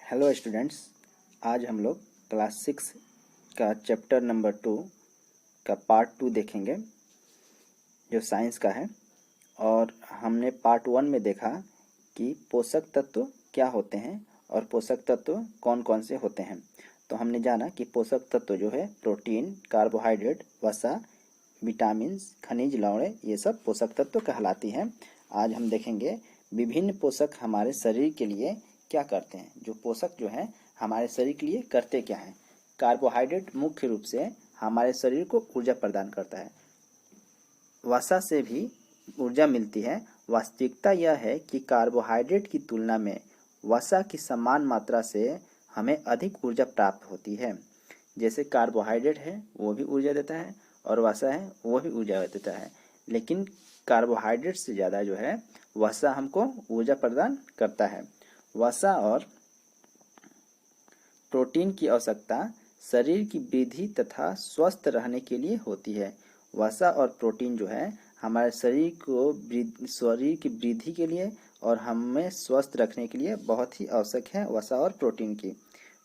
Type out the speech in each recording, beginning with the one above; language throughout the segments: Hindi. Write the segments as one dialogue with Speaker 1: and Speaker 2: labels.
Speaker 1: हेलो स्टूडेंट्स, आज हम लोग क्लास 6 का चैप्टर नंबर 2 का पार्ट 2 देखेंगे जो साइंस का है। और हमने पार्ट 1 में देखा कि पोषक तत्व क्या होते हैं और पोषक तत्व कौन कौन से होते हैं। तो हमने जाना कि पोषक तत्व जो है प्रोटीन, कार्बोहाइड्रेट, वसा, विटामिन्स, खनिज, लवणें, ये सब पोषक तत्व कहलाती हैं। आज हम देखेंगे विभिन्न पोषक हमारे शरीर के लिए क्या करते हैं। जो पोषक जो है हमारे शरीर के लिए करते क्या हैं। कार्बोहाइड्रेट मुख्य रूप से हमारे शरीर को ऊर्जा प्रदान करता है। वसा से भी ऊर्जा मिलती है। वास्तविकता यह है कि कार्बोहाइड्रेट की तुलना में वसा की समान मात्रा से हमें अधिक ऊर्जा प्राप्त होती है। जैसे कार्बोहाइड्रेट है वो भी ऊर्जा देता है और वसा है वो भी ऊर्जा देता है, लेकिन कार्बोहाइड्रेट से ज़्यादा जो है वसा हमको ऊर्जा प्रदान करता है। वसा और प्रोटीन की आवश्यकता शरीर की वृद्धि तथा स्वस्थ रहने के लिए होती है। वसा और प्रोटीन जो है हमारे शरीर की वृद्धि के लिए और हमें स्वस्थ रखने के लिए बहुत ही आवश्यक है वसा और प्रोटीन की।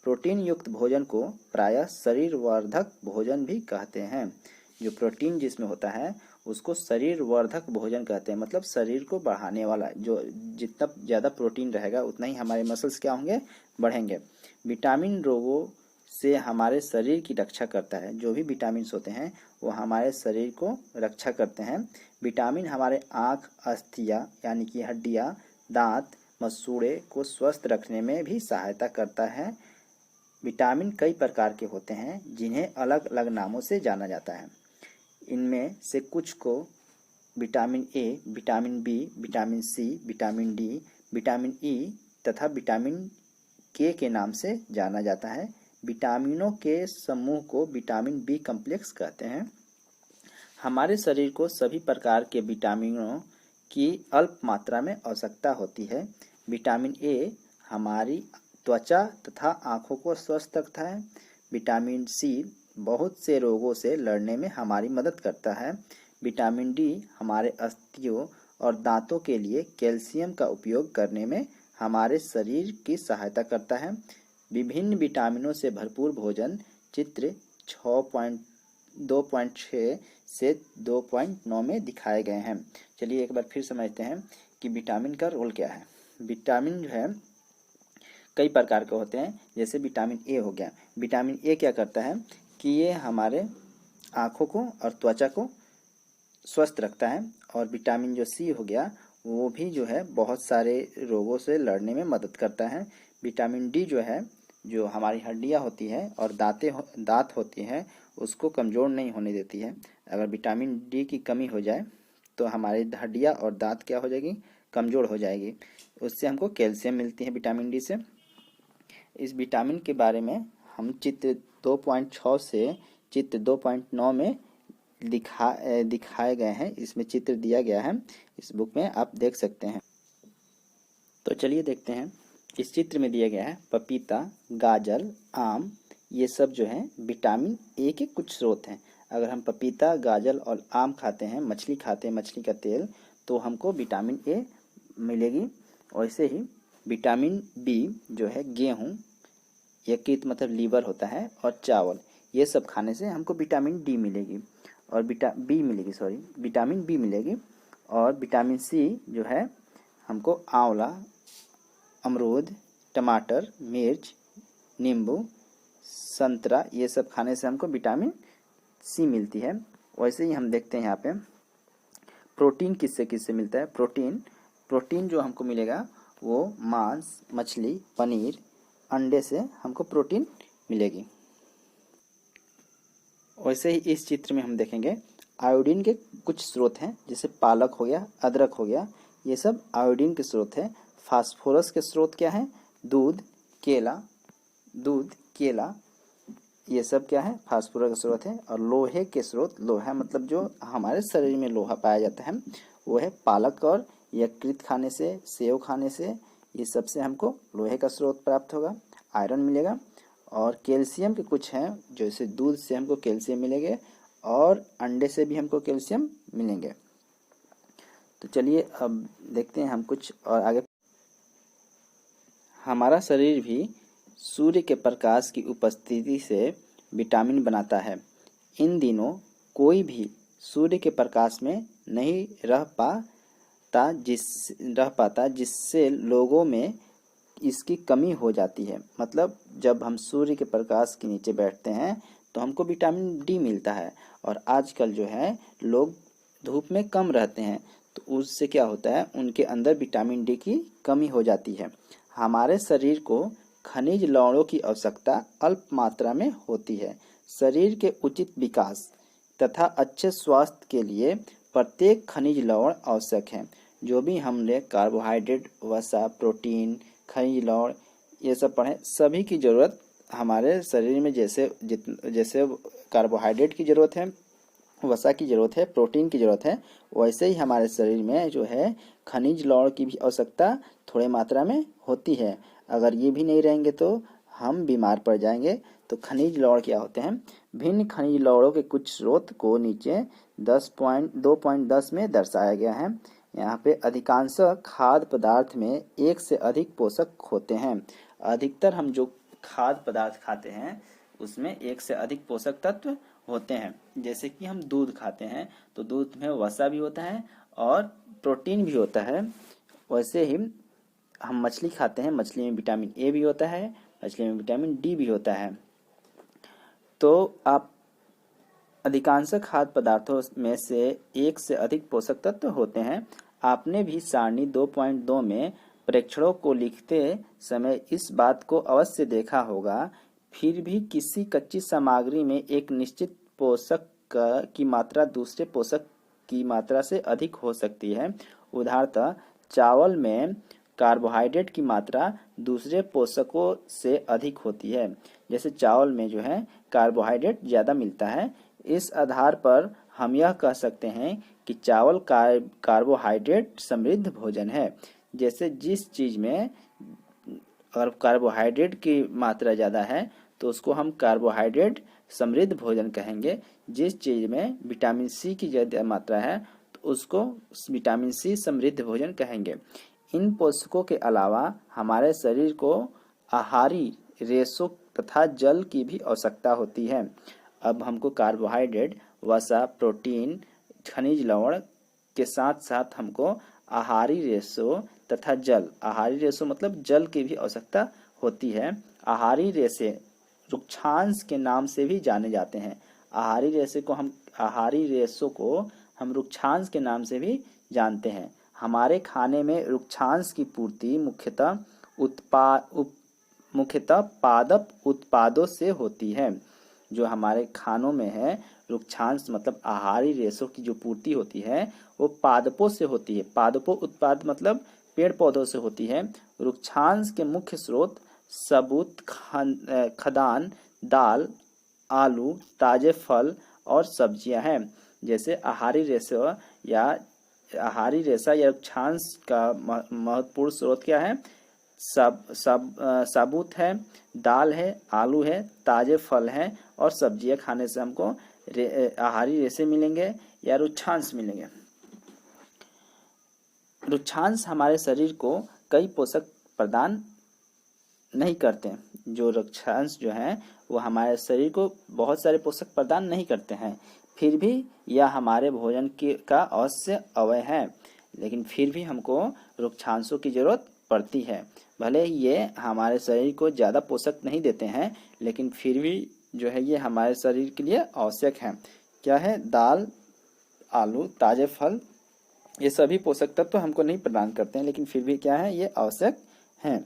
Speaker 1: प्रोटीन युक्त भोजन को प्रायः शरीर वर्धक भोजन भी कहते हैं। जो प्रोटीन जिसमें होता है उसको शरीर वर्धक भोजन कहते हैं, मतलब शरीर को बढ़ाने वाला। जो जितना ज़्यादा प्रोटीन रहेगा उतना ही हमारे मसल्स क्या होंगे, बढ़ेंगे। विटामिन रोगों से हमारे शरीर की रक्षा करता है। जो भी विटामिन होते हैं वो हमारे शरीर को रक्षा करते हैं। विटामिन हमारे आँख, अस्थियाँ यानी कि हड्डियाँ, दांत, मसूड़े को स्वस्थ रखने में भी सहायता करता है। विटामिन कई प्रकार के होते हैं जिन्हें अलग अलग नामों से जाना जाता है। इनमें से कुछ को vitamin A, vitamin B, vitamin C, vitamin D, vitamin E तथा विटामिन के नाम से जाना जाता है। विटामिनों के समूह को विटामिन बी कॉम्प्लेक्स कहते हैं। हमारे शरीर को सभी प्रकार के विटामिनों की अल्प मात्रा में आवश्यकता होती है। विटामिन ए हमारी त्वचा तथा आँखों को स्वस्थ रखता है। विटामिन सी बहुत से रोगों से लड़ने में हमारी मदद करता है। विटामिन डी हमारे अस्थियों और दांतों के लिए कैल्शियम का उपयोग करने में हमारे शरीर की सहायता करता है। विभिन्न विटामिनों से भरपूर भोजन चित्र 6.2.6 से 2.9 में दिखाए गए हैं। चलिए एक बार फिर समझते हैं कि विटामिन का रोल क्या है। विटामिन जो है कई प्रकार के होते हैं। जैसे विटामिन ए हो गया। विटामिन ए क्या करता है कि ये हमारे आँखों को और त्वचा को स्वस्थ रखता है। और विटामिन जो सी हो गया वो भी जो है बहुत सारे रोगों से लड़ने में मदद करता है। विटामिन डी जो है जो हमारी हड्डियाँ होती है और दांत होती हैं उसको कमज़ोर नहीं होने देती है। अगर विटामिन डी की कमी हो जाए तो हमारी हड्डियाँ और दांत क्या हो जाएगी, कमज़ोर हो जाएगी। उससे हमको कैल्शियम मिलती है विटामिन डी से। इस विटामिन के बारे में हम चित्र 2.6 से चित्र 2.9 में दिखाए गए हैं। इसमें चित्र दिया गया है, इस बुक में आप देख सकते हैं। तो चलिए देखते हैं। इस चित्र में दिया गया है पपीता, गाजर, आम, ये सब जो है विटामिन ए के कुछ स्रोत हैं। अगर हम पपीता, गाजर और आम खाते हैं, मछली खाते हैं, मछली का तेल, तो हमको विटामिन ए मिलेगी। वैसे ही विटामिन बी जो है गेहूँ, यकृत मतलब लीवर होता है, और चावल, ये सब खाने से हमको विटामिन डी मिलेगी और विटामिन बी मिलेगी। और विटामिन सी जो है हमको आंवला, अमरूद, टमाटर, मिर्च, नींबू, संतरा, ये सब खाने से हमको विटामिन सी मिलती है। वैसे ही हम देखते हैं यहाँ पे प्रोटीन किससे किससे मिलता है। प्रोटीन जो हमको मिलेगा वो मांस, मछली, पनीर, अंडे से हमको प्रोटीन मिलेगी। वैसे ही इस चित्र में हम देखेंगे आयोडीन के कुछ स्रोत हैं। जैसे पालक हो गया, अदरक हो गया, ये सब आयोडीन के स्रोत हैं। फास्फोरस के स्रोत क्या है, दूध, केला, ये सब क्या है, फास्फोरस का स्रोत है। और लोहे के स्रोत, लोहा मतलब जो हमारे शरीर में लोहा पाया जाता है वो है पालक और यकृत खाने से, सेव खाने से, ये सब से हमको लोहे का स्रोत प्राप्त होगा, आयरन मिलेगा। और कैल्शियम के कुछ हैं, जैसे दूध से हमको कैल्शियम मिलेंगे और अंडे से भी हमको कैल्शियम मिलेंगे। तो चलिए अब देखते हैं हम कुछ और आगे। हमारा शरीर भी सूर्य के प्रकाश की उपस्थिति से विटामिन बनाता है। इन दिनों कोई भी सूर्य के प्रकाश में नहीं रह पाता जिससे लोगों में इसकी कमी हो जाती है। मतलब जब हम सूर्य के प्रकाश के नीचे बैठते हैं तो हमको विटामिन डी मिलता है, और आजकल जो है लोग धूप में कम रहते हैं तो उससे क्या होता है, उनके अंदर विटामिन डी की कमी हो जाती है। हमारे शरीर को खनिज लवणों की आवश्यकता अल्प मात्रा में होती है। शरीर के उचित विकास तथा अच्छे स्वास्थ्य के लिए प्रत्येक खनिज लवण आवश्यक है। जो भी हमने कार्बोहाइड्रेट, वसा, प्रोटीन, खनिज लवण ये सब पढ़े, सभी की जरूरत हमारे शरीर में जैसे कार्बोहाइड्रेट की जरूरत है, वसा की जरूरत है, प्रोटीन की जरूरत है, वैसे ही हमारे शरीर में जो है खनिज लवण की भी आवश्यकता थोड़े मात्रा में होती है। अगर ये भी नहीं रहेंगे तो हम बीमार पड़ जाएंगे। तो खनिज लवण क्या होते हैं? भिन्न खनिज लवणों के कुछ स्रोत को नीचे 2.10 में दर्शाया गया है। यहाँ पे अधिकांश खाद्य पदार्थ में एक से अधिक पोषक होते हैं। अधिकतर हम जो खाद्य पदार्थ खाते हैं उसमें एक से अधिक पोषक तत्व होते हैं। जैसे कि हम दूध खाते हैं तो दूध में वसा भी होता है और प्रोटीन भी होता है। वैसे ही हम मछली खाते हैं, मछली में विटामिन ए भी होता है, मछली में विटामिन डी भी होता है। तो आप अधिकांश खाद्य पदार्थों में से एक से अधिक पोषक तत्व होते हैं। आपने भी सारणी 2.2 में प्रेक्षणों को लिखते समय इस बात को अवश्य देखा होगा। फिर भी किसी कच्ची सामग्री में एक निश्चित पोषक की मात्रा दूसरे पोषक की मात्रा से अधिक हो सकती है। उदाहरणतः चावल में कार्बोहाइड्रेट की मात्रा दूसरे पोषकों से अधिक होती है। जैसे चावल में जो है कार्बोहाइड्रेट ज़्यादा मिलता है। इस आधार पर हम यह कह सकते हैं कि चावल कार्बोहाइड्रेट समृद्ध भोजन है। जैसे जिस चीज़ में अगर कार्बोहाइड्रेट की मात्रा ज़्यादा है तो उसको हम कार्बोहाइड्रेट समृद्ध भोजन कहेंगे। जिस चीज़ में विटामिन सी की ज़्यादा मात्रा है तो उसको विटामिन सी समृद्ध भोजन कहेंगे। इन पोषकों के अलावा हमारे शरीर को आहारी रेशों तथा जल की भी आवश्यकता होती है। अब हमको कार्बोहाइड्रेट, वसा, प्रोटीन, खनिज लवण के साथ साथ हमको आहारी रेशों तथा जल, आहारी रेशों मतलब जल की भी आवश्यकता होती है। आहारी रेशे रुक्षांश के नाम से भी जाने जाते हैं। आहारी रेशों को हम रुक्षांश के नाम से भी जानते हैं। हमारे खाने में रुक्षांश की पूर्ति मुख्यतः पादप उत्पादों से होती है। जो हमारे खानों में है रुक्षांश मतलब आहारी रेशों की जो पूर्ति होती है वो पादपों से होती है। पादपों उत्पाद मतलब पेड़ पौधों से होती है। रुक्षांश के मुख्य स्रोत सबूत खाद्यान्न, दाल, आलू, ताजे फल और सब्जियां हैं। जैसे आहारी रेशा या रुक्षांश का महत्वपूर्ण स्रोत क्या है? साबुत है, दाल है, आलू है, ताजे फल हैं और सब्जियां खाने से हमको आहारी रेशे मिलेंगे या रुक्षांश मिलेंगे। रुक्षांश हमारे शरीर को कई पोषक प्रदान नहीं करते। जो रुक्षांश जो हैं वो हमारे शरीर को बहुत सारे पोषक प्रदान नहीं करते हैं। फिर भी यह हमारे भोजन का अवश्य अवयव है। लेकिन फिर भी हमको रुक्षांशों की जरूरत पड़ती है। भले ही ये हमारे शरीर को ज़्यादा पोषक नहीं देते हैं लेकिन फिर भी जो है ये हमारे शरीर के लिए आवश्यक है। क्या है? दाल, आलू, ताजे फल, ये सभी पोषक तत्व हमको नहीं प्रदान करते हैं लेकिन फिर भी क्या है, ये आवश्यक हैं।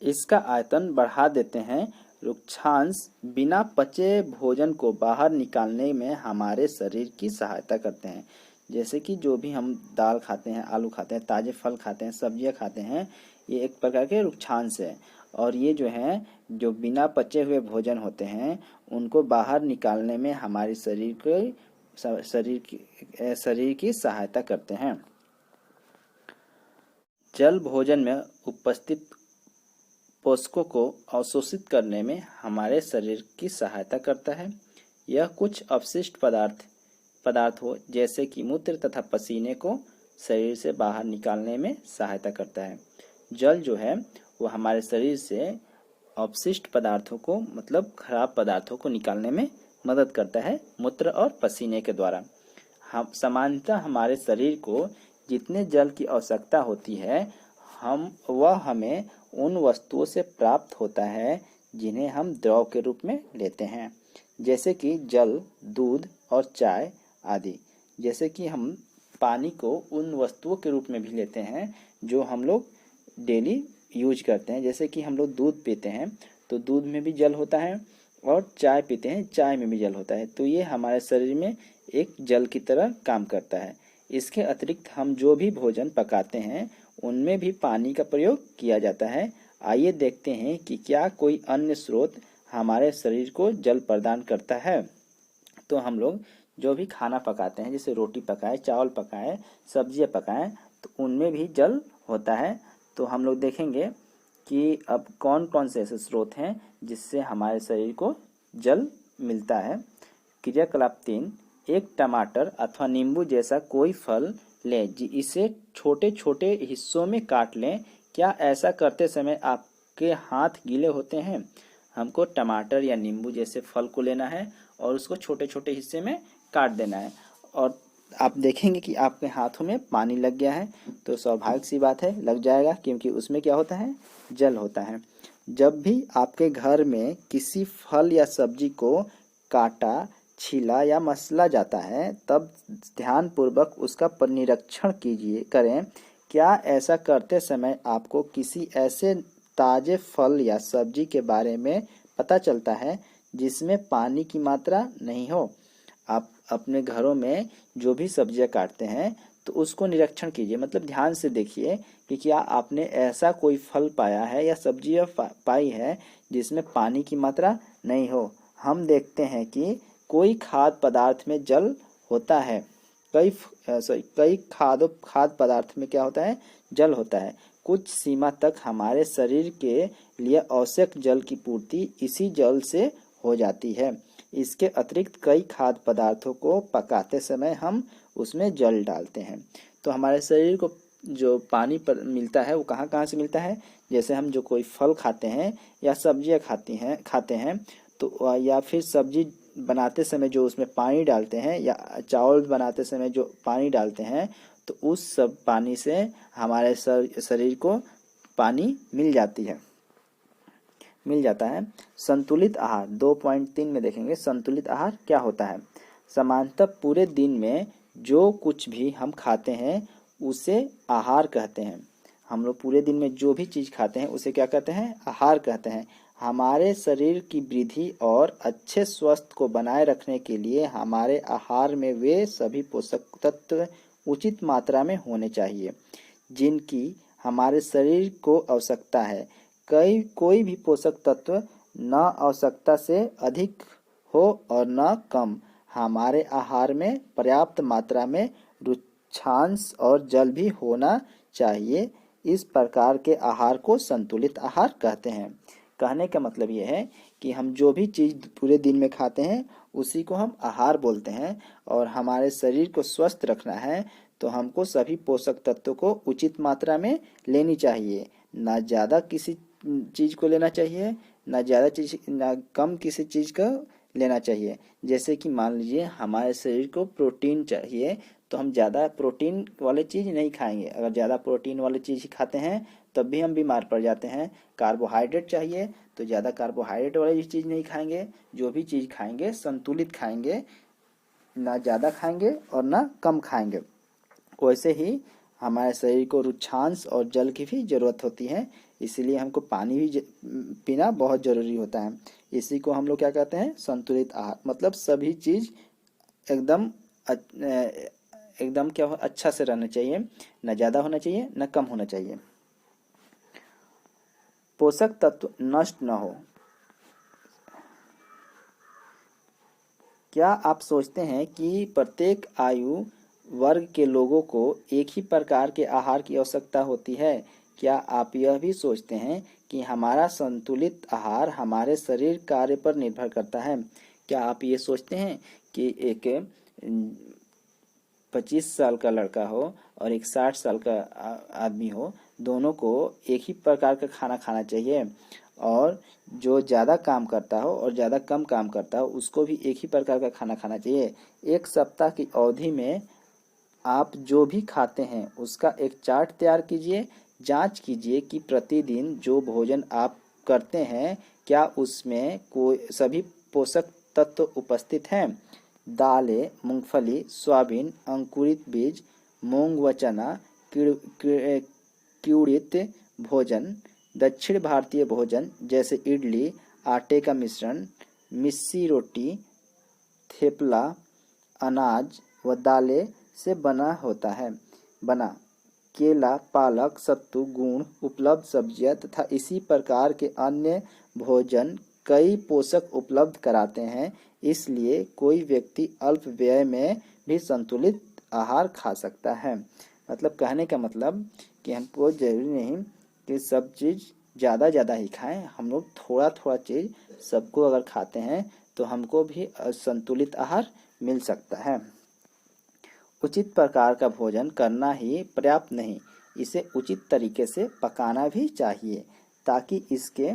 Speaker 1: इसका आयतन बढ़ा देते हैं। रुक्षांश बिना पचे भोजन को बाहर निकालने में हमारे शरीर की सहायता करते हैं। जैसे कि जो भी हम दाल खाते हैं, आलू खाते हैं, ताजे फल खाते हैं, सब्जियां खाते हैं, ये एक प्रकार के रुक्षांश है। और ये जो है जो बिना पचे हुए भोजन होते हैं उनको बाहर निकालने में हमारे शरीर की सहायता करते हैं। जल भोजन में उपस्थित पोषकों को अवशोषित करने में हमारे शरीर की सहायता करता है। यह कुछ अपशिष्ट पदार्थ हो जैसे कि मूत्र तथा पसीने को शरीर से बाहर निकालने में सहायता करता है। जल जो है वो हमारे शरीर से अपशिष्ट पदार्थों को मतलब खराब पदार्थों को निकालने में मदद करता है मूत्र और पसीने के द्वारा। हम सामान्यतः हमारे शरीर को जितने जल की आवश्यकता होती है हमें उन वस्तुओं से प्राप्त होता है जिन्हें हम द्रव के रूप में लेते हैं, जैसे कि जल, दूध और चाय आदि। जैसे कि हम पानी को उन वस्तुओं के रूप में भी लेते हैं जो हम लोग डेली यूज करते हैं। जैसे कि हम लोग दूध पीते हैं तो दूध में भी जल होता है, और चाय पीते हैं चाय में भी जल होता है। तो ये हमारे शरीर में एक जल की तरह काम करता है। इसके अतिरिक्त हम जो भी भोजन पकाते हैं उनमें भी पानी का प्रयोग किया जाता है। आइए देखते हैं कि क्या कोई अन्य स्रोत हमारे शरीर को जल प्रदान करता है। तो हम लोग जो भी खाना पकाते हैं, जैसे रोटी पकाए, चावल पकाए, सब्जियां पकाएं, तो उनमें भी जल होता है। तो हम लोग देखेंगे कि अब कौन कौन से ऐसे स्रोत हैं जिससे हमारे शरीर को जल मिलता है। क्रियाकलाप 3, एक टमाटर अथवा नींबू जैसा कोई फल लें, इसे छोटे छोटे हिस्सों में काट लें। क्या ऐसा करते समय आपके हाथ गीले होते हैं? हमको टमाटर या नींबू जैसे फल को लेना है और उसको छोटे छोटे हिस्से में काट देना है, और आप देखेंगे कि आपके हाथों में पानी लग गया है। तो स्वाभाविक सी बात है, लग जाएगा, क्योंकि उसमें क्या होता है, जल होता है। जब भी आपके घर में किसी फल या सब्जी को काटा, छीला या मसला जाता है, तब ध्यानपूर्वक उसका निरीक्षण करें। क्या ऐसा करते समय आपको किसी ऐसे ताजे फल या सब्जी के बारे में पता चलता है जिसमें पानी की मात्रा नहीं हो? आप अपने घरों में जो भी सब्जियां काटते हैं तो उसको निरीक्षण कीजिए, मतलब ध्यान से देखिए कि क्या आपने ऐसा कोई फल पाया है या सब्जियां पाई है जिसमें पानी की मात्रा नहीं हो। हम देखते हैं कि कोई खाद्य पदार्थ में जल होता है, कई खाद्य पदार्थ में क्या होता है, जल होता है। कुछ सीमा तक हमारे शरीर के लिए आवश्यक जल की पूर्ति इसी जल से हो जाती है। इसके अतिरिक्त कई खाद्य पदार्थों को पकाते समय हम उसमें जल डालते हैं। तो हमारे शरीर को जो पानी पर मिलता है वो कहाँ कहाँ से मिलता है? जैसे हम जो कोई फल खाते हैं या सब्जियां खाते हैं तो या फिर सब्जी बनाते समय जो उसमें पानी डालते हैं या चावल बनाते समय जो पानी डालते हैं, तो उस सब पानी से हमारे शरीर को पानी मिल जाता है। संतुलित आहार 2.3 में देखेंगे, संतुलित आहार क्या होता है। सामान्यतः पूरे दिन में जो कुछ भी हम खाते हैं उसे आहार कहते हैं। हम लोग पूरे दिन में जो भी चीज़ खाते हैं उसे क्या कहते हैं, आहार कहते हैं। हमारे शरीर की वृद्धि और अच्छे स्वास्थ्य को बनाए रखने के लिए हमारे आहार में वे सभी पोषक तत्व उचित मात्रा में होने चाहिए जिनकी हमारे शरीर को आवश्यकता है। कोई भी पोषक तत्व न आवश्यकता से अधिक हो और न कम। हमारे आहार में पर्याप्त मात्रा में रुक्षांश और जल भी होना चाहिए। इस प्रकार के आहार को संतुलित आहार कहते हैं। कहने का मतलब यह है कि हम जो भी चीज़ पूरे दिन में खाते हैं उसी को हम आहार बोलते हैं, और हमारे शरीर को स्वस्थ रखना है तो हमको सभी पोषक तत्वों को उचित मात्रा में लेनी चाहिए। ना ज़्यादा किसी चीज़ को लेना चाहिए, ना कम किसी चीज़ का लेना चाहिए। जैसे कि मान लीजिए हमारे शरीर को प्रोटीन चाहिए तो हम ज़्यादा प्रोटीन वाली चीज़ नहीं खाएंगे। अगर ज़्यादा प्रोटीन वाली चीज़ खाते हैं तब भी हम बीमार पड़ जाते हैं। कार्बोहाइड्रेट चाहिए तो ज़्यादा कार्बोहाइड्रेट वाली चीज़ नहीं खाएंगे। जो भी चीज़ खाएंगे संतुलित खाएंगे, ना ज़्यादा खाएंगे और ना कम खाएंगे। वैसे ही हमारे शरीर को रुक्षांश और जल की भी ज़रूरत होती है, इसलिए हमको पानी भी पीना बहुत ज़रूरी होता है। इसी को हम लोग क्या कहते हैं, संतुलित आहार। मतलब सभी चीज़ एकदम क्या अच्छा से रहना चाहिए, न ज़्यादा होना चाहिए न कम होना चाहिए। पोषक तत्व नष्ट न हो। क्या आप सोचते हैं कि प्रत्येक आयु वर्ग के लोगों को एक ही प्रकार के आहार की आवश्यकता होती है? क्या आप यह भी सोचते हैं कि हमारा संतुलित आहार हमारे शरीर कार्य पर निर्भर करता है? क्या आप ये सोचते हैं कि एक 25 साल का लड़का हो और एक 60 साल का आदमी हो, दोनों को एक ही प्रकार का खाना खाना चाहिए। और जो ज़्यादा काम करता हो और ज़्यादा कम काम करता हो उसको भी एक ही प्रकार का खाना खाना चाहिए। एक सप्ताह की अवधि में आप जो भी खाते हैं उसका एक चार्ट तैयार कीजिए। जांच कीजिए कि प्रतिदिन जो भोजन आप करते हैं क्या उसमें कोई सभी पोषक तत्व उपस्थित हैं। दालें, मूंगफली, सोयाबीन, अंकुरित बीज, मूंग व चना, क्यूड़ित भोजन, दक्षिण भारतीय भोजन जैसे इडली, आटे का मिश्रण, मिस्सी रोटी, थेपला, अनाज व दालें से बना केला, पालक, सत्तू, गुण उपलब्ध सब्जियां तथा इसी प्रकार के अन्य भोजन कई पोषक उपलब्ध कराते हैं। इसलिए कोई व्यक्ति अल्प व्यय में भी संतुलित आहार खा सकता है। मतलब कहने का मतलब कि हमको जरूरी नहीं कि सब चीज़ ज़्यादा ही खाएं, हम लोग थोड़ा थोड़ा चीज़ सबको अगर खाते हैं तो हमको भी संतुलित आहार मिल सकता है। उचित प्रकार का भोजन करना ही पर्याप्त नहीं, इसे उचित तरीके से पकाना भी चाहिए ताकि इसके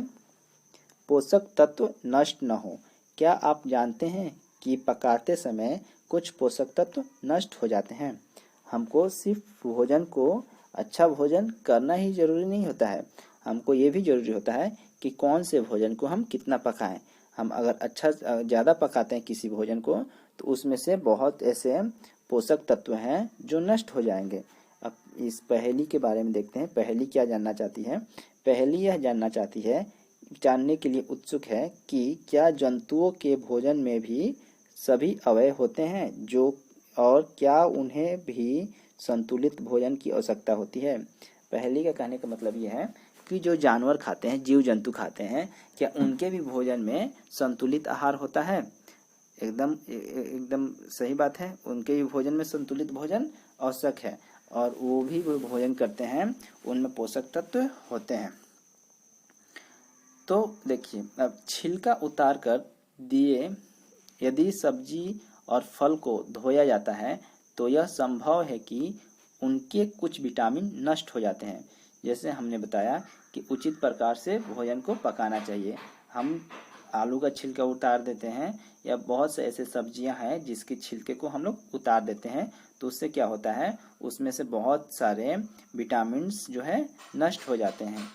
Speaker 1: पोषक तत्व नष्ट न हो। क्या आप जानते हैं कि पकाते समय कुछ पोषक तत्व नष्ट हो जाते हैं। हमको सिर्फ भोजन को अच्छा भोजन करना ही जरूरी नहीं होता है, हमको ये भी जरूरी होता है कि कौन से भोजन को हम कितना पकाएं। हम अगर अच्छा ज़्यादा पकाते हैं किसी भोजन को तो उसमें से बहुत ऐसे पोषक तत्व हैं जो नष्ट हो जाएंगे। अब इस पहेली के बारे में देखते हैं। पहेली क्या जानना चाहती है। पहेली यह जानने के लिए उत्सुक है कि क्या जंतुओं के भोजन में भी सभी अवयव होते हैं जो, और क्या उन्हें भी संतुलित भोजन की आवश्यकता होती है। पहेली का कहने का मतलब यह है कि जो जानवर खाते हैं, जीव जंतु खाते हैं, क्या उनके भी भोजन में संतुलित आहार होता है। एकदम सही बात है, उनके भी भोजन में संतुलित भोजन आवश्यक है और वो भी भोजन करते हैं, उनमें पोषक तत्व होते हैं। तो देखिए, अब छिलका उतार कर दिए यदि सब्जी और फल को धोया जाता है तो यह संभव है कि उनके कुछ विटामिन नष्ट हो जाते हैं। जैसे हमने बताया कि उचित प्रकार से भोजन को पकाना चाहिए। हम आलू का छिलका उतार देते हैं या बहुत से ऐसे सब्जियां हैं जिसके छिलके को हम लोग उतार देते हैं, तो उससे क्या होता है, उसमें से बहुत सारे विटामिन्स जो है नष्ट हो जाते हैं।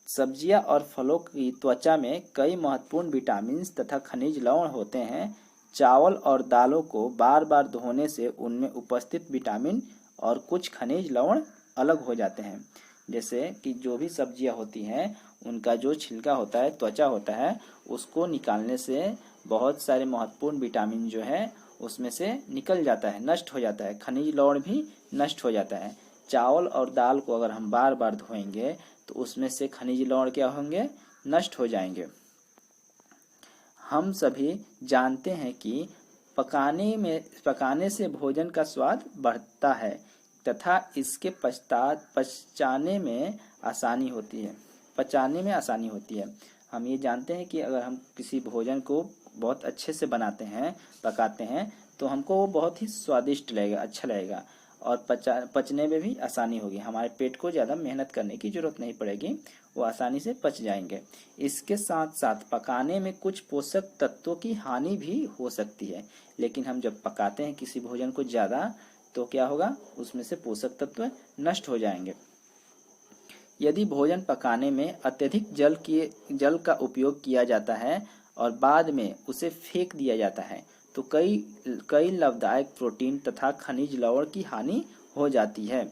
Speaker 1: सब्जियां और फलों की त्वचा में कई महत्वपूर्ण विटामिन्स तथा खनिज लवण होते हैं। चावल और दालों को बार बार धोने से उनमें उपस्थित विटामिन और कुछ खनिज लवण अलग हो जाते हैं। जैसे कि जो भी सब्जियां होती हैं उनका जो छिलका होता है, त्वचा होता है, उसको निकालने से बहुत सारे महत्वपूर्ण विटामिन जो है उसमें से निकल जाता है, नष्ट हो जाता है। खनिज लवण भी नष्ट हो जाता है। चावल और दाल को अगर हम बार बार धोएंगे तो उसमें से खनिज लवण क्या होंगे, नष्ट हो जाएंगे। हम सभी जानते हैं कि पकाने से भोजन का स्वाद बढ़ता है तथा इसके पचाने में आसानी होती है। हम ये जानते हैं कि अगर हम किसी भोजन को बहुत अच्छे से बनाते हैं, पकाते हैं, तो हमको वो बहुत ही स्वादिष्ट लगेगा, अच्छा लगेगा और पचने में भी आसानी होगी। हमारे पेट को ज़्यादा मेहनत करने की ज़रूरत नहीं पड़ेगी, वो आसानी से पच जाएंगे। इसके साथ साथ पकाने में कुछ पोषक तत्वों की हानि भी हो सकती है, लेकिन हम जब पकाते हैं किसी भोजन को ज़्यादा तो क्या होगा, उसमें से पोषक तत्व नष्ट हो जाएंगे। यदि भोजन पकाने में अत्यधिक जल का उपयोग किया जाता है और बाद में उसे फेंक दिया जाता है तो कई लाभदायक प्रोटीन तथा खनिज लवण की हानि हो जाती है।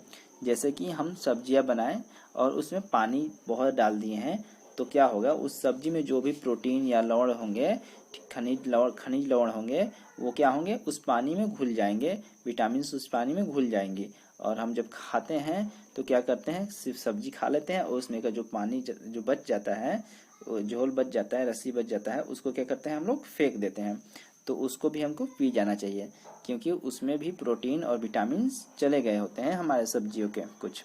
Speaker 1: जैसे कि हम सब्जियां बनाएं और उसमें पानी बहुत डाल दिए हैं तो क्या होगा, उस सब्जी में जो भी प्रोटीन या लवण होंगे, खनिज लवण होंगे, वो क्या होंगे, उस पानी में घुल जाएंगे, विटामिन उस पानी में घुल जाएंगे और हम जब खाते हैं तो क्या करते हैं, सिर्फ सब्जी खा लेते हैं और उसमें का जो पानी जो बच जाता है, झोल बच जाता है, रस्सी बच जाता है, उसको क्या करते हैं, हम लोग फेंक देते हैं। तो उसको भी हमको पी जाना चाहिए क्योंकि उसमें भी प्रोटीन और विटामिन चले गए होते हैं हमारे सब्जियों के कुछ।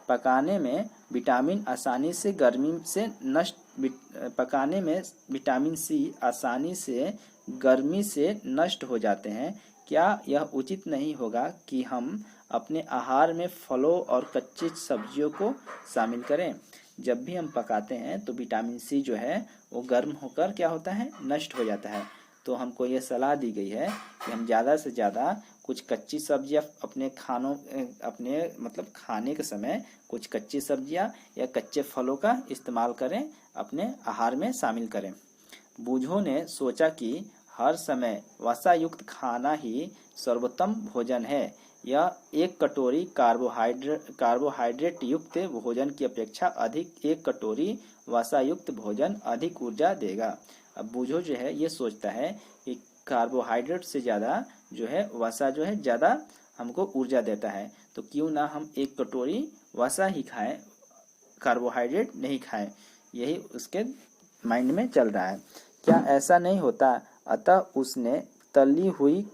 Speaker 1: पकाने में विटामिन विटामिन सी आसानी से गर्मी से नष्ट हो जाते हैं क्या यह उचित नहीं होगा कि हम अपने आहार में फलों और कच्ची सब्जियों को शामिल करें? जब भी हम पकाते हैं तो विटामिन सी जो है वो गर्म होकर क्या होता है, नष्ट हो जाता है। तो हमको ये सलाह दी गई है कि हम ज़्यादा से ज़्यादा कुछ कच्ची सब्जियां अपने खानों अपने मतलब खाने के समय कुछ कच्ची सब्जियां या कच्चे फलों का इस्तेमाल करें, अपने आहार में शामिल करें। बूझों ने सोचा कि हर समय वसा युक्त खाना ही सर्वोत्तम भोजन है। यह एक कटोरी कार्बोहाइड्रेट युक्त भोजन की अपेक्षा अधिक एक कटोरी वसा युक्त भोजन अधिक ऊर्जा देगा। अब बूझो जो है ये सोचता है कि कार्बोहाइड्रेट से ज़्यादा जो है वसा जो है ज़्यादा हमको ऊर्जा देता है, तो क्यों ना हम एक कटोरी वसा ही खाएं, कार्बोहाइड्रेट नहीं खाएं। यही उसके माइंड में चल रहा है। क्या ऐसा नहीं होता? अतः उसने तली हुई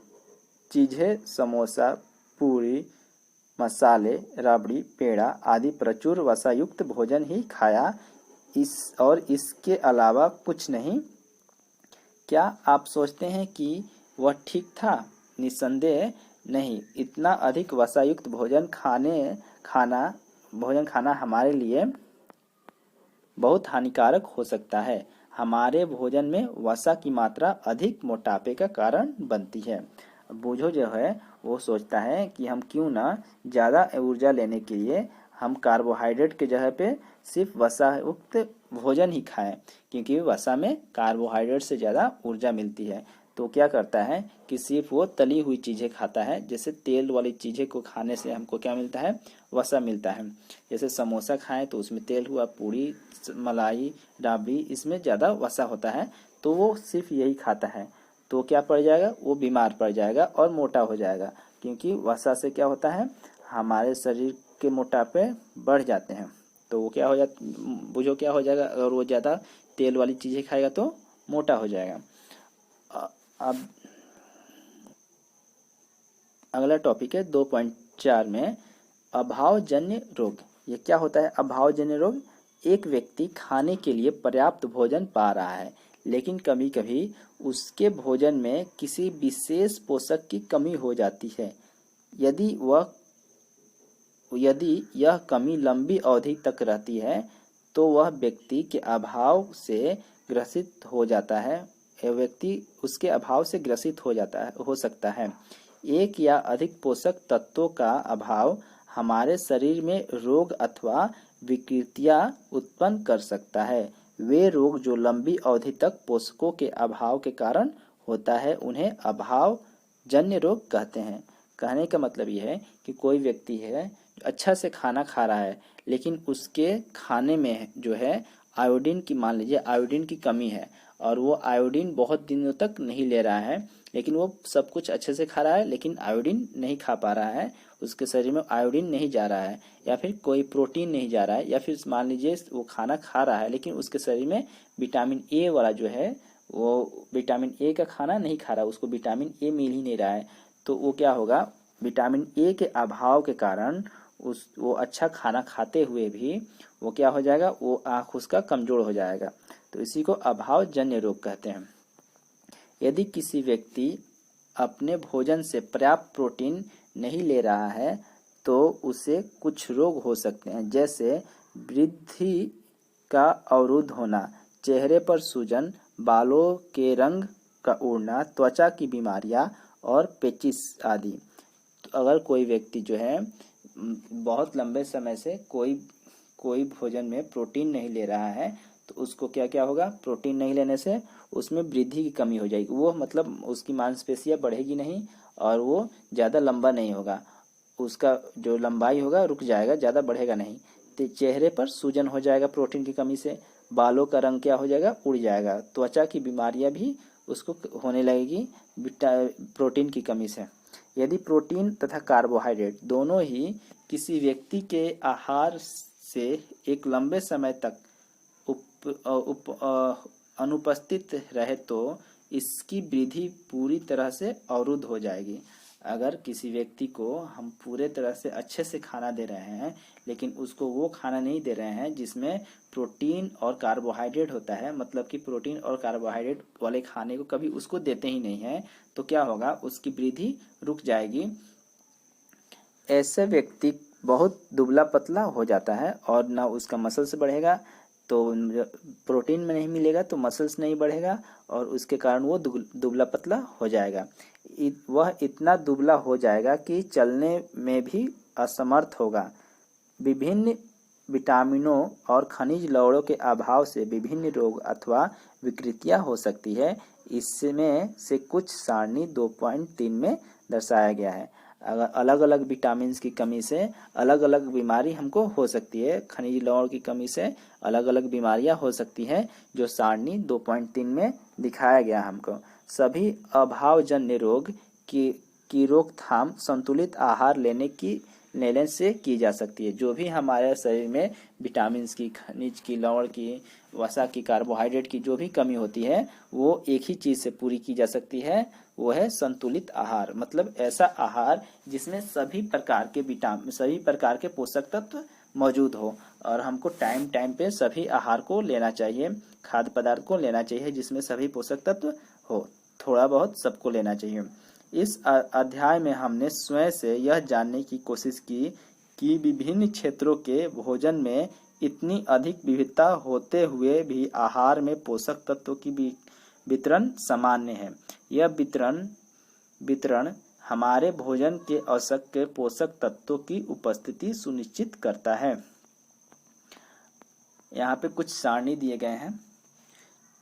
Speaker 1: चीजें, समोसा, पूरी, मसाले, रबड़ी, पेड़ा आदि प्रचुर वसायुक्त भोजन ही खाया, इसके अलावा कुछ नहीं। क्या आप सोचते हैं कि वह ठीक था? निस्संदेह नहीं। इतना अधिक वसायुक्त भोजन खाना हमारे लिए बहुत हानिकारक हो सकता है। हमारे भोजन में वसा की मात्रा अधिक मोटापे का कारण बनती है। बूझो जो है वो सोचता है कि हम क्यों ना ज़्यादा ऊर्जा लेने के लिए हम कार्बोहाइड्रेट के जगह पे सिर्फ वसा युक्त भोजन ही खाएं, क्योंकि वसा में कार्बोहाइड्रेट से ज़्यादा ऊर्जा मिलती है। तो क्या करता है कि सिर्फ वो तली हुई चीज़ें खाता है। जैसे तेल वाली चीज़ें को खाने से हमको क्या मिलता है, वसा मिलता है। जैसे समोसा खाएं तो उसमें तेल हुआ, पूरी, मलाई, राबड़ी, इसमें ज़्यादा वसा होता है, तो वो सिर्फ यही खाता है। तो क्या पड़ जाएगा, वो बीमार पड़ जाएगा और मोटा हो जाएगा, क्योंकि वसा से क्या होता है, हमारे शरीर के मोटापे बढ़ जाते हैं। तो वो क्या हो जाता, बुझो क्या हो जाएगा, अगर वो ज़्यादा तेल वाली चीज़ें खाएगा तो मोटा हो जाएगा। अब अगला टॉपिक है 2.4 में अभावजन्य रोग। ये क्या होता है अभावजन्य रोग? एक व्यक्ति खाने के लिए पर्याप्त भोजन पा रहा है, लेकिन कभी कभी उसके भोजन में किसी विशेष पोषक की कमी हो जाती है। यदि यह कमी लंबी अवधि तक रहती है तो वह व्यक्ति के अभाव से ग्रसित हो जाता है। व्यक्ति उसके अभाव से ग्रसित हो सकता है। एक या अधिक पोषक तत्वों का अभाव हमारे शरीर में रोग अथवा विकृतियां उत्पन्न कर सकता है। वे रोग जो लंबी अवधि तक पोषकों के अभाव के कारण होता है उन्हें अभावजन्य रोग कहते हैं। कहने का मतलब यह है कि कोई व्यक्ति है अच्छा से खाना खा रहा है, लेकिन उसके खाने में जो है आयोडीन की, मान लीजिए आयोडीन की कमी है, और वो आयोडीन बहुत दिनों तक नहीं ले रहा है, लेकिन वो सब कुछ अच्छे से खा रहा है लेकिन आयोडीन नहीं खा पा रहा है, उसके शरीर में आयोडीन नहीं जा रहा है, या फिर कोई प्रोटीन नहीं जा रहा है, या फिर मान लीजिए वो खाना खा रहा है लेकिन उसके शरीर में विटामिन ए वाला जो है वो विटामिन ए का खाना नहीं खा रहा, उसको विटामिन ए मिल ही नहीं रहा है। तो वो क्या होगा, विटामिन ए के अभाव के कारण वो अच्छा खाना खाते हुए भी वो क्या हो जाएगा, वो आँख उसका कमजोर हो जाएगा। तो इसी को अभावजन्य रोग कहते हैं। यदि किसी व्यक्ति अपने भोजन से पर्याप्त प्रोटीन नहीं ले रहा है तो उसे कुछ रोग हो सकते हैं, जैसे वृद्धि का अवरुद्ध होना, चेहरे पर सूजन, बालों के रंग का उड़ना, त्वचा की बीमारियां और पेचिश आदि। तो अगर कोई व्यक्ति जो है बहुत लंबे समय से कोई भोजन में प्रोटीन नहीं ले रहा है तो उसको क्या क्या होगा, प्रोटीन नहीं लेने से उसमें वृद्धि की कमी हो जाएगी। वो मतलब उसकी मांसपेशियां बढ़ेगी नहीं और वो ज़्यादा लंबा नहीं होगा, उसका जो लंबाई होगा रुक जाएगा, ज़्यादा बढ़ेगा नहीं। तो चेहरे पर सूजन हो जाएगा प्रोटीन की कमी से, बालों का रंग क्या हो जाएगा, उड़ जाएगा, त्वचा की बीमारियां भी उसको होने लगेगी प्रोटीन की कमी से। यदि प्रोटीन तथा कार्बोहाइड्रेट दोनों ही किसी व्यक्ति के आहार से एक लंबे समय तक अनुपस्थित रहे तो इसकी वृद्धि पूरी तरह से अवरुद्ध हो जाएगी। अगर किसी व्यक्ति को हम पूरे तरह से अच्छे से खाना दे रहे हैं लेकिन उसको वो खाना नहीं दे रहे हैं जिसमें प्रोटीन और कार्बोहाइड्रेट होता है, मतलब कि प्रोटीन और कार्बोहाइड्रेट वाले खाने को कभी उसको देते ही नहीं है, तो क्या होगा, उसकी वृद्धि रुक जाएगी। ऐसे व्यक्ति बहुत दुबला पतला हो जाता है और ना उसका मसल्स बढ़ेगा, तो प्रोटीन में नहीं मिलेगा तो मसल्स नहीं बढ़ेगा और उसके कारण वो दुबला पतला हो जाएगा। वह इतना दुबला हो जाएगा कि चलने में भी असमर्थ होगा। विभिन्न विटामिनों और खनिज लवणों के अभाव से विभिन्न रोग अथवा विकृतियां हो सकती है। इसमें से कुछ सारणी 2.3 में दर्शाया गया है। अगर अलग अलग विटामिन की कमी से अलग अलग बीमारी हमको हो सकती है, खनिज लवण की कमी से अलग अलग बीमारियां हो सकती हैं, जो सारणी 2.3 में दिखाया गया हमको। सभी अभावजन्य रोग की रोकथाम संतुलित आहार लेने से की जा सकती है। जो भी हमारे शरीर में विटामिन की, खनिज की, लवण की, वसा की, कार्बोहाइड्रेट की जो भी कमी होती है वो एक ही चीज़ से पूरी की जा सकती है, वो है संतुलित आहार। मतलब ऐसा आहार जिसमें सभी प्रकार के पोषक तत्व मौजूद हो और हमको टाइम टाइम पे सभी आहार को लेना चाहिए, खाद्य पदार्थ को लेना चाहिए जिसमें सभी पोषक तत्व हो, थोड़ा बहुत सबको लेना चाहिए। इस अध्याय में हमने स्वयं से यह जानने की कोशिश की कि विभिन्न क्षेत्रों के भोजन में इतनी अधिक विविधता होते हुए भी आहार में पोषक तत्वों की वितरण सामान्य है। यह वितरण हमारे भोजन के आवश्यक पोषक तत्वों की उपस्थिति सुनिश्चित करता है। यहाँ पे कुछ सारणी दिए गए हैं,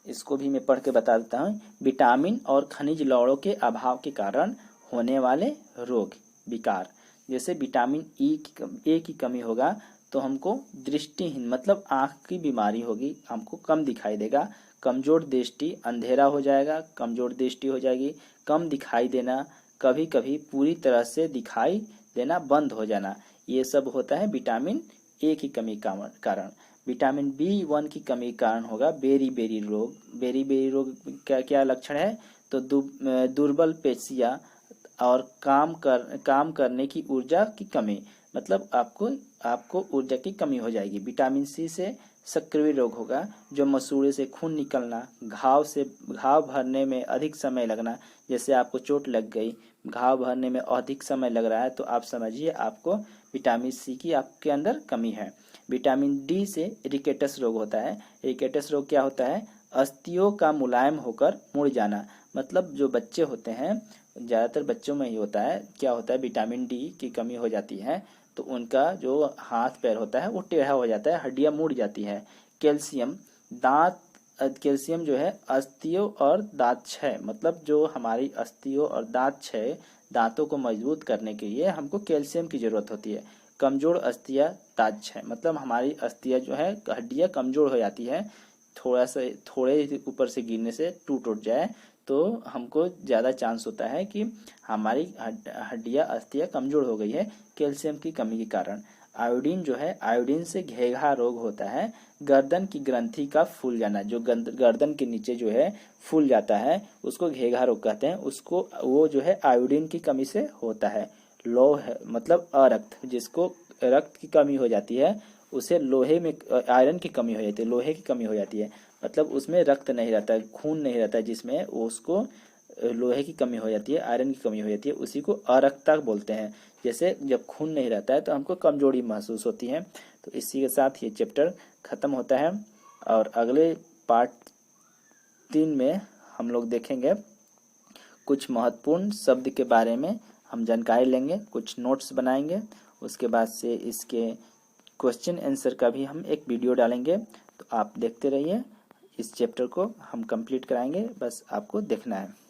Speaker 1: इसको भी मैं पढ़ के बता देता हूँ। विटामिन और खनिज लवणों के अभाव के कारण होने वाले रोग विकार, जैसे विटामिन ए की कमी होगा तो हमको दृष्टिहीन मतलब आँख की बीमारी होगी, हमको कम दिखाई देगा, कमजोर दृष्टि, अंधेरा हो जाएगा, कमजोर दृष्टि हो जाएगी, कम दिखाई देना, कभी कभी पूरी तरह से दिखाई देना बंद हो जाना, ये सब होता है विटामिन ए की कमी का कारण। विटामिन B1 की कमी कारण होगा बेरी रोग का क्या लक्षण है, तो दुर्बल पेशियां और काम करने की ऊर्जा की कमी, मतलब आपको ऊर्जा की कमी हो जाएगी। विटामिन C से सक्रिय रोग होगा, जो मसूड़े से खून निकलना, घाव भरने में अधिक समय लगना, जैसे आपको चोट लग गई, घाव भरने में अधिक समय लग रहा है तो आप समझिए आपको विटामिन C की आपके अंदर कमी है। विटामिन D से रिकेटस रोग होता है। रिकेटस रोग क्या होता है, अस्थियों का मुलायम होकर मुड़ जाना, मतलब जो बच्चे होते हैं, ज़्यादातर बच्चों में ही होता है, क्या होता है विटामिन D की कमी हो जाती है तो उनका जो हाथ पैर होता है वो टेढ़ा हो जाता है, हड्डियां मुड़ जाती है। कैल्शियम जो है अस्थियों और दांत क्षय, मतलब जो हमारी अस्थियों और दांत क्षय, दांतों को मजबूत करने के लिए हमको कैल्शियम की जरूरत होती है। कमजोर अस्थियां, दांत क्षय मतलब हमारी अस्थियां जो है, हड्डियां कमजोर हो जाती है, थोड़े ऊपर से गिरने से टूट जाए तो हमको ज़्यादा चांस होता है कि हमारी हड्डियां, अस्थियां कमजोर हो गई है कैल्शियम की कमी के कारण। आयोडीन जो है, आयोडीन से घेघा रोग होता है, गर्दन की ग्रंथि का फूल जाना, जो गर्दन के नीचे जो है फूल जाता है उसको घेघा रोग कहते हैं, उसको वो जो है आयोडीन की कमी से होता है। लोह मतलब अरक्त, जिसको रक्त की कमी हो जाती है उसे लोहे में आयरन की कमी हो जाती है, लोहे की कमी हो जाती है, मतलब उसमें रक्त नहीं रहता है, खून नहीं रहता है जिसमें, उसको लोहे की कमी हो जाती है, आयरन की कमी हो जाती है, उसी को अरक्तता बोलते हैं। जैसे जब खून नहीं रहता है तो हमको कमजोरी महसूस होती है। तो इसी के साथ ये चैप्टर खत्म होता है और अगले पार्ट 3 में हम लोग देखेंगे कुछ महत्वपूर्ण शब्द के बारे में हम जानकारी लेंगे, कुछ नोट्स बनाएंगे, उसके बाद से इसके क्वेश्चन आंसर का भी हम एक वीडियो डालेंगे। तो आप देखते रहिए, इस चैप्टर को हम कंप्लीट कराएंगे, बस आपको देखना है।